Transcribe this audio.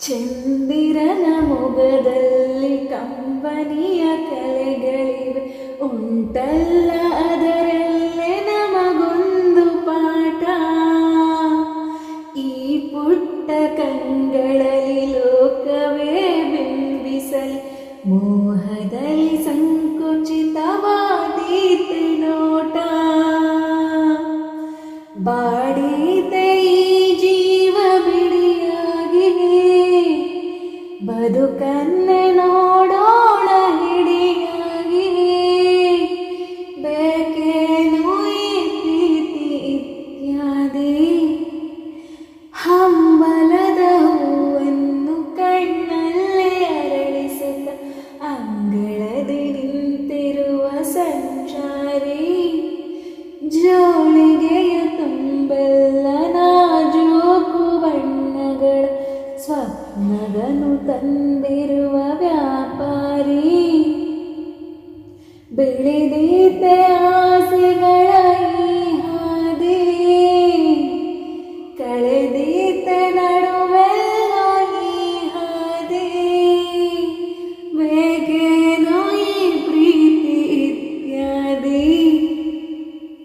ಚಂದಿರನ ಮೊಗದಲ್ಲಿ ಕಂಬನಿಯ ಕಲೆಗಳಿವೆ, ಉಂಟಲ್ಲ ಅದರಲ್ಲೇ ನಮಗೊಂದು ಪಾಠ. ಈ ಪುಟ್ಟ ಕಂಗಳಲ್ಲಿ ಲೋಕವೇ ಬಿಂಬಿಸಲಿ, ಮೋಹದಲ್ಲಿ ಸಂಕುಚಿತವಾದೀತು ನೋಟ. ಬಾಡಿದೆ ಈ ಜೀವ ಬಿಡಿಯಾಗಿದೆ, ಬದುಕನ್ನೇ ನೋಡೋಣ ಹಿಡಿಯಾಗಿದೆ. ಬೇಕೇನು ಈ ಪ್ರೀತಿ ಇತ್ಯಾದಿ, ಹಂಬಲದ ಹೂವನ್ನು ಕಣ್ಣಲ್ಲೇ ಅರಳಿಸುತ್ತ ಅಂಗಳದಿ ನಿಂತಿರುವ ಸಂಚಾರಿ. ಜೋಳಿಗೆಯ ತುಂಬೆಲ್ಲ ನಾಜೂಕು ಬಣ್ಣಗಳ ಸ್ವಪ್ನದನು ತಂದಿರುವ ವ್ಯಾಪಾರಿ. ಬೆಳೆದೀತೆ